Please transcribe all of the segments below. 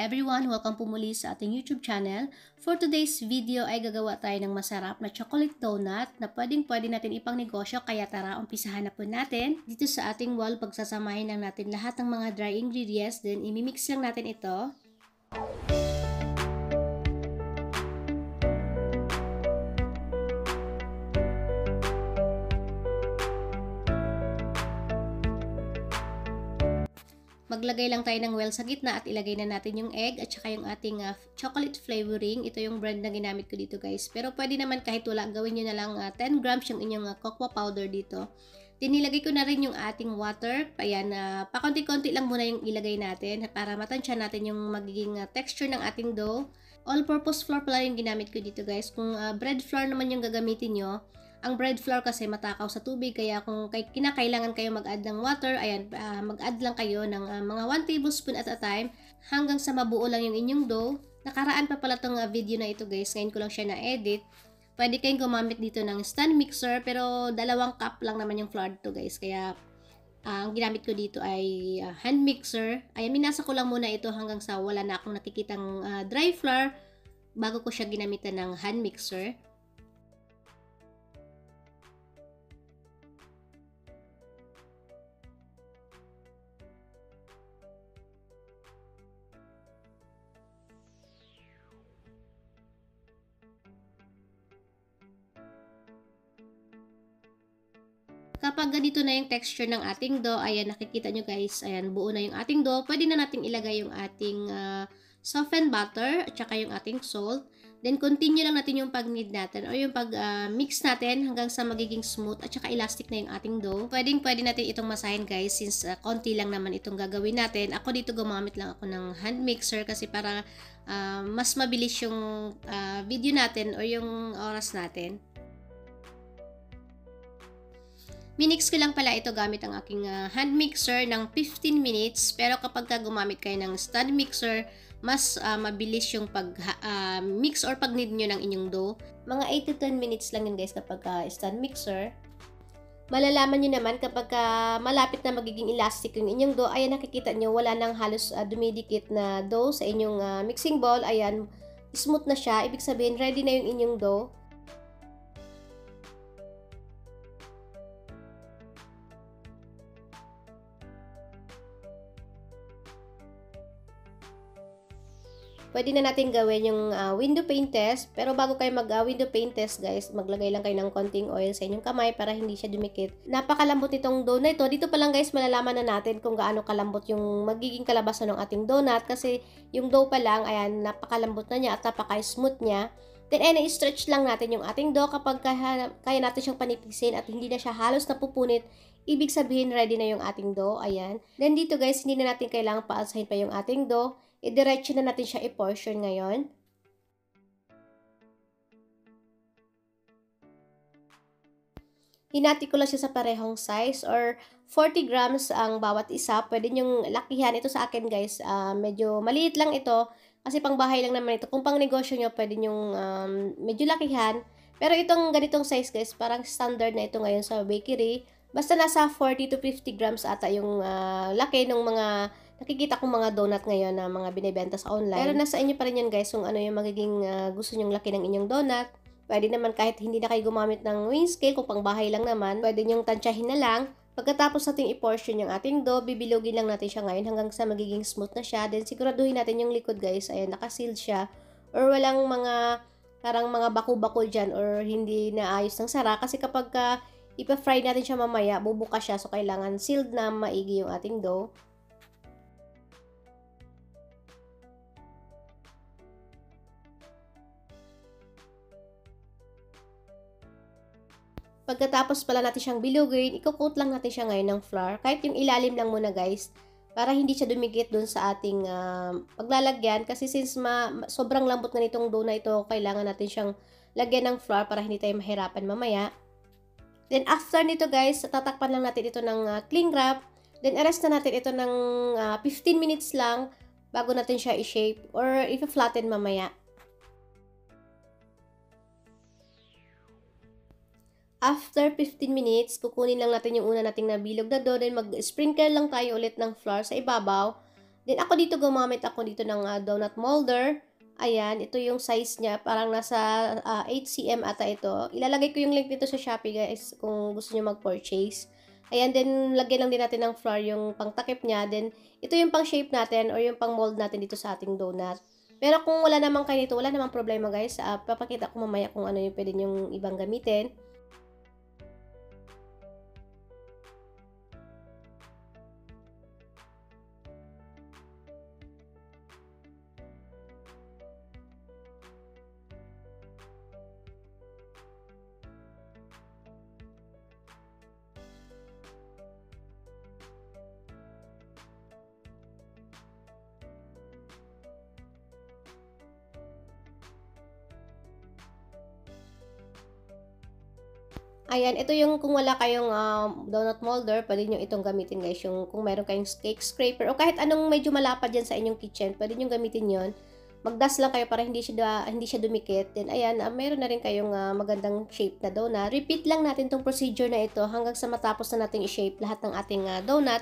everyone! Welcome po muli sa ating YouTube channel. For today's video ay gagawa tayo ng masarap na chocolate donut na pwede natin ipang negosyo, kaya tara, umpisahan na po natin. Dito sa ating wall, pagsasamahin lang natin lahat ng mga dry ingredients, then imimix lang natin ito. Maglagay lang tayo ng well sa gitna at ilagay na natin yung egg at saka yung ating chocolate flavoring. Ito yung brand na ginamit ko dito, guys. Pero pwede naman kahit wala, gawin nyo na lang 10 grams yung inyong cocoa powder dito. Then nilagay ko na rin yung ating water. Ayan, pakonti-konti lang muna yung ilagay natin para matansya natin yung magiging texture ng ating dough. All-purpose flour pala yung ginamit ko dito, guys. Kung bread flour naman yung gagamitin nyo, ang bread flour kasi matakaw sa tubig, kaya kung kinakailangan kayo mag-add ng water, ayan, mag-add lang kayo ng mga 1 tablespoon at a time hanggang sa mabuo lang yung inyong dough. Nakaraan pa pala tong video na ito, guys. Ngayon ko lang siya na-edit. Pwede kayong gumamit dito ng stand mixer, pero 2 cup lang naman yung flour to, guys. Kaya ang ginamit ko dito ay hand mixer. Ayan, minasa ko lang muna ito hanggang sa wala na akong nakikitang dry flour bago ko siya ginamitan ng hand mixer. Kapag ganito na yung texture ng ating dough, ayan, nakikita nyo, guys, ayan, buo na yung ating dough. Pwede na natin ilagay yung ating softened butter at saka yung ating salt. Then, continue lang natin yung pag-knead natin o yung pag-mix natin hanggang sa magiging smooth at saka elastic na yung ating dough. Pwede natin itong masahin, guys, since konti lang naman itong gagawin natin. Ako dito gumamit lang ako ng hand mixer kasi para mas mabilis yung video natin o yung oras natin. Minix ko lang pala ito gamit ang aking hand mixer ng 15 minutes. Pero kapag gumamit kayo ng stand mixer, mas mabilis yung pag-mix or pag-knead nyo ng inyong dough. Mga 8 to 10 minutes lang yun, guys, kapag stand mixer. Malalaman nyo naman kapag malapit na magiging elastic yung inyong dough. Ayan, nakikita nyo, wala nang halos dumidikit na dough sa inyong mixing bowl. Ayan, smooth na siya. Ibig sabihin, ready na yung inyong dough. Pwede na natin gawin yung window pane test. Pero bago kayo mag-window pane test, guys, maglagay lang kayo ng konting oil sa inyong kamay para hindi siya dumikit. Napakalambot itong dough na ito. Dito pa lang, guys, malalaman na natin kung gaano kalambot yung magiging kalabasan ng ating donut. Kasi yung dough pa lang, ayan, napakalambot na niya at napaka-smooth niya. Then, ayan, i-stretch lang natin yung ating dough kapag kaya natin siyang panipisin at hindi na siya halos napupunit. Ibig sabihin, ready na yung ating dough. Ayan. Then, dito, guys, hindi na natin kailangang paalsahin pa yung ating dough. I-diretso na natin siya i-portion ngayon. Hinati ko lang siya sa parehong size or 40 grams ang bawat isa. Pwede nyong lakihan. Ito sa akin, guys, medyo maliit lang ito kasi pang bahay lang naman ito. Kung pang negosyo nyo, pwede nyong medyo lakihan. Pero itong ganitong size, guys, parang standard na ito ngayon sa bakery. Basta nasa 40 to 50 grams ata yung laki ng mga nakikita kong mga donut ngayon na mga binibenta sa online. Pero nasa inyo pa rin yan, guys, kung ano yung magiging gusto nyong laki ng inyong donut. Pwede naman kahit hindi na kayo gumamit ng weighing scale, kung pang bahay lang naman, pwede nyong tansyahin na lang. Pagkatapos nating i-portion yung ating dough, bibilugin lang natin siya ngayon hanggang sa magiging smooth na siya. Then siguraduhin natin yung likod, guys, ayan, nakasealed siya. Or walang mga, parang mga baku-bakul dyan or hindi naayos ng sara. Kasi kapag ipa-fry natin siya mamaya, bubuka siya. So kailangan sealed na maigi yung ating dough. Pagkatapos pala natin siyang bilugin, i-coat lang natin siya ngayon ng flour. Kahit yung ilalim lang muna, guys, para hindi siya dumikit dun sa ating paglalagyan. Kasi since sobrang lambot na nitong dough na ito, kailangan natin siyang lagyan ng flour para hindi tayo mahirapan mamaya. Then after nito, guys, tatakpan lang natin ito ng cling wrap. Then arrest na natin ito ng 15 minutes lang bago natin siya i-shape or i-flatten mamaya. After 15 minutes, kukunin lang natin yung una nating nabilog na dough. Then mag-sprinkle lang tayo ulit ng flour sa ibabaw. Then ako dito gumamit ako dito ng donut molder. Ayan, ito yung size niya. Parang nasa 8 cm ata ito. Ilalagay ko yung link dito sa Shopee guys kung gusto niyo mag-purchase. Ayan, then lagyan lang din natin ng flour yung pangtakip niya. Then ito yung pang shape natin or yung pang mold natin dito sa ating donut. Pero kung wala naman kayo nito, wala namang problema guys. Papakita ko mamaya kung ano yung pwede nyong ibang gamitin. Ayan, ito yung kung wala kayong donut molder, pwede nyo itong gamitin guys. Yung kung meron kayong cake scraper o kahit anong medyo malapad dyan sa inyong kitchen, pwede nyo gamitin yon. Mag-dust lang kayo para hindi siya dumikit. Then ayan, meron na rin kayong magandang shape na donut. Repeat lang natin tong procedure na ito hanggang sa matapos na natin i-shape lahat ng ating donut.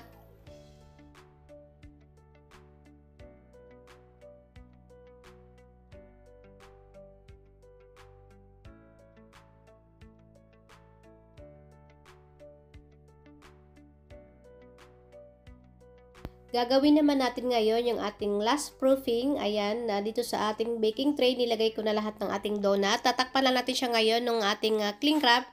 Gagawin naman natin ngayon yung ating last proofing. Ayan, dito sa ating baking tray, nilagay ko na lahat ng ating donut. Tatakpan lang natin siya ngayon ng ating cling wrap.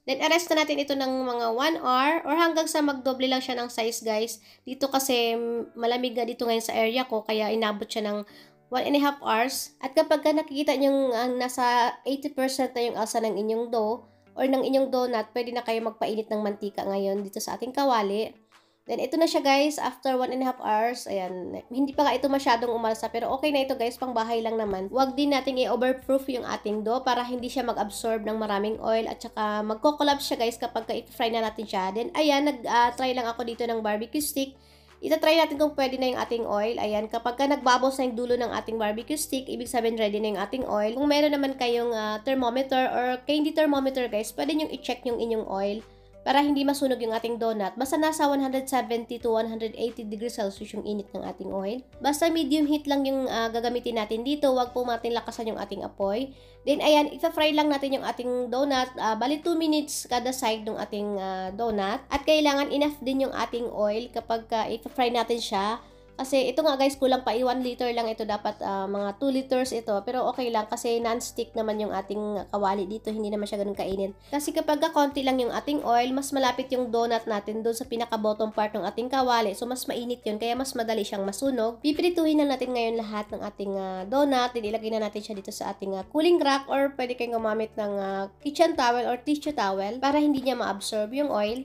Then, arrest na natin ito ng mga 1 hour or hanggang sa magdoble lang siya ng size, guys. Dito kasi malamig na dito ngayon sa area ko, kaya inabot siya ng 1.5 hours. At kapag nakikita nyo nasa 80% na yung alsa ng inyong dough or ng inyong donut, pwede na kayo magpainit ng mantika ngayon dito sa ating kawali. Then, ito na siya guys, after 1.5 hours, ayan, hindi pa nga ito masyadong umalsa, pero okay na ito guys, pang bahay lang naman. Huwag din nating i-overproof yung ating dough para hindi siya mag-absorb ng maraming oil at saka magko-collapse siya guys kapag i-fry na natin siya. Then, ayan, nag-try lang ako dito ng barbecue stick. Ita-try natin kung pwede na yung ating oil. Ayan, kapag nagbabos na yung dulo ng ating barbecue stick, ibig sabihin ready na yung ating oil. Kung meron naman kayong thermometer or kaya hindi thermometer guys, pwede nyo i-check yung inyong oil para hindi masunog yung ating donut. Basta nasa 170 to 180 degrees Celsius yung init ng ating oil. Basta medium heat lang yung gagamitin natin dito. Huwag po natin lakasan yung ating apoy. Then, ayan, ipa-fry lang natin yung ating donut. Bali 2 minutes kada side ng ating donut. At kailangan enough din yung ating oil kapag ipa-fry natin siya. Kasi ito nga guys, kulang pa 1 liter lang ito. Dapat mga 2 liters ito. Pero okay lang kasi non-stick naman yung ating kawali dito. Hindi naman siya ganun kainit. Kasi kapag konti lang yung ating oil, mas malapit yung donut natin doon sa pinaka-bottom part ng ating kawali. So mas mainit yun. Kaya mas madali siyang masunog. Pipirituhin na natin ngayon lahat ng ating donut. Then ilagay na natin siya dito sa ating cooling rack. Or pwede kayong gumamit ng kitchen towel or tissue towel para hindi niya ma-absorb yung oil.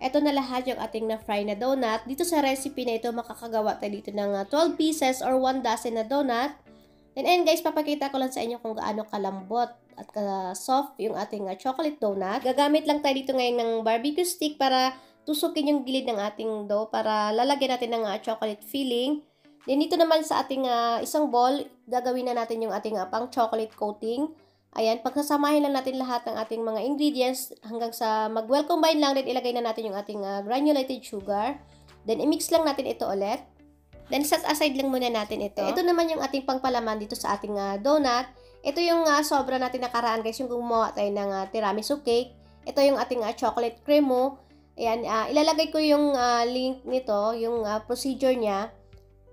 Ito na lahat yung ating na-fry na donut. Dito sa recipe na ito, makakagawa tayo dito ng 12 pieces or 1 dozen na donut. And ayun guys, papakita ko lang sa inyo kung gaano kalambot at soft yung ating chocolate donut. Gagamit lang tayo dito ngayon ng barbecue stick para tusukin yung gilid ng ating dough para lalagyan natin ng chocolate filling. Then dito naman sa ating isang bowl, gagawin na natin yung ating pang chocolate coating. Ayan, pagsasamahin lang natin lahat ng ating mga ingredients hanggang sa mag-well combine lang. Then, ilagay na natin yung ating granulated sugar. Then, i-mix lang natin ito ulit. Then, set aside lang muna natin ito. Ito naman yung ating pangpalaman dito sa ating donut. Ito yung sobra natin nakaraan guys, yung gumawa tayo ng tiramisu cake. Ito yung ating chocolate cremo. Ayan, ilalagay ko yung link nito, yung procedure niya.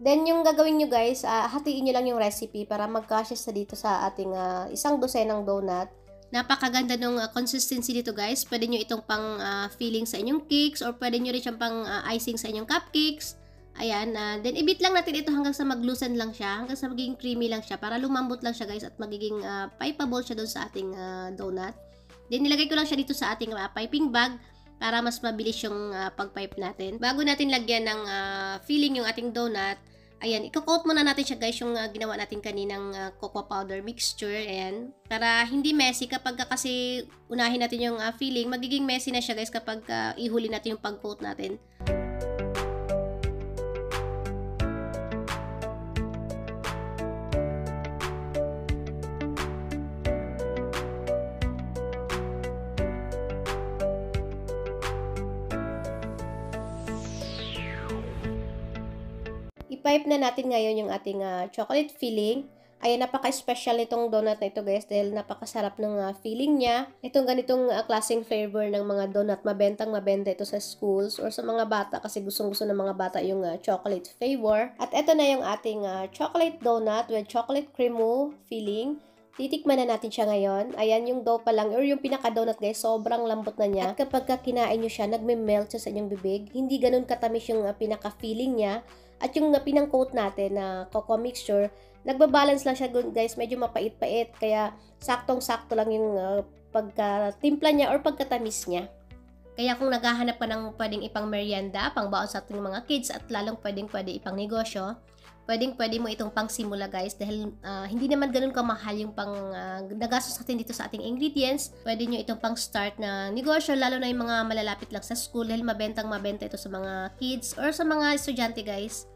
Then, yung gagawin nyo guys, hatiin nyo lang yung recipe para magkasya sa dito sa ating isang dosenang donut. Napakaganda nung consistency dito guys. Pwede nyo itong pang filling sa inyong cakes or pwede nyo rin siyang pang icing sa inyong cupcakes. Ayan, then i-beat lang natin ito hanggang sa mag-loosen lang siya, hanggang sa magiging creamy lang siya para lumambot lang siya guys at magiging pipeable siya doon sa ating donut. Then, nilagay ko lang siya dito sa ating piping bag para mas mabilis yung pag-pipe natin. Bago natin lagyan ng filling yung ating donut, ayan, i-coat muna natin siya guys, yung ginawa natin kaninang cocoa powder mixture. Ayan, para hindi messy kapag kasi unahin natin yung filling, magiging messy na siya guys kapag ihuli natin yung pag-coat natin. i-pipe na natin ngayon yung ating chocolate filling. Ayan, napaka-special nitong donut na ito guys dahil napakasarap ng filling niya. Itong ganitong klaseng flavor ng mga donut, mabenta ito sa schools or sa mga bata kasi gustong-gusto ng mga bata yung chocolate flavor. At ito na yung ating chocolate donut with chocolate cremo filling. Titikman na natin siya ngayon. Ayan, yung dough pa lang or yung pinaka-donut guys, sobrang lambot na niya. At kapag kinain nyo siya, nagme-melt siya sa inyong bibig. Hindi ganun katamis yung pinaka-filling niya. At yung pinang-coat natin na cocoa mixture, nagbabalance lang siya guys, medyo mapait-pait. Kaya saktong-sakto lang yung pagkatimpla niya or pagkatamis niya. Kaya kung naghahanap ka ng pwedeng ipang merienda, pang baon sa ating mga kids at lalong pwede ipang negosyo, pwede mo itong pang simula guys dahil hindi naman ganun kamahal yung pang nagastos natin dito sa ating ingredients. Pwede nyo itong pang start na negosyo lalo na yung mga malalapit lang sa school dahil mabenta ito sa mga kids or sa mga estudyante guys.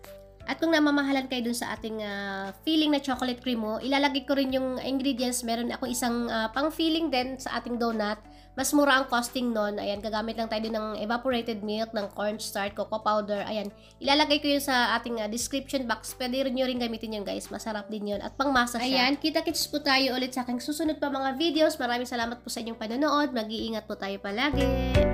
At kung namamahalan kayo dun sa ating filling na chocolate cream mo, ilalagay ko rin yung ingredients. Meron akong isang pang filling din sa ating donut. Mas mura ang costing nun. Ayan, gagamit lang tayo din ng evaporated milk, ng cornstarch, cocoa powder. Ayan, ilalagay ko yun sa ating description box. Pwede rin nyo rin gamitin yun guys. Masarap din yun. At pang masa siya. Ayan, kita-kits po tayo ulit sa aking susunod pa mga videos. Maraming salamat po sa inyong panonood. Mag-iingat po tayo palagi.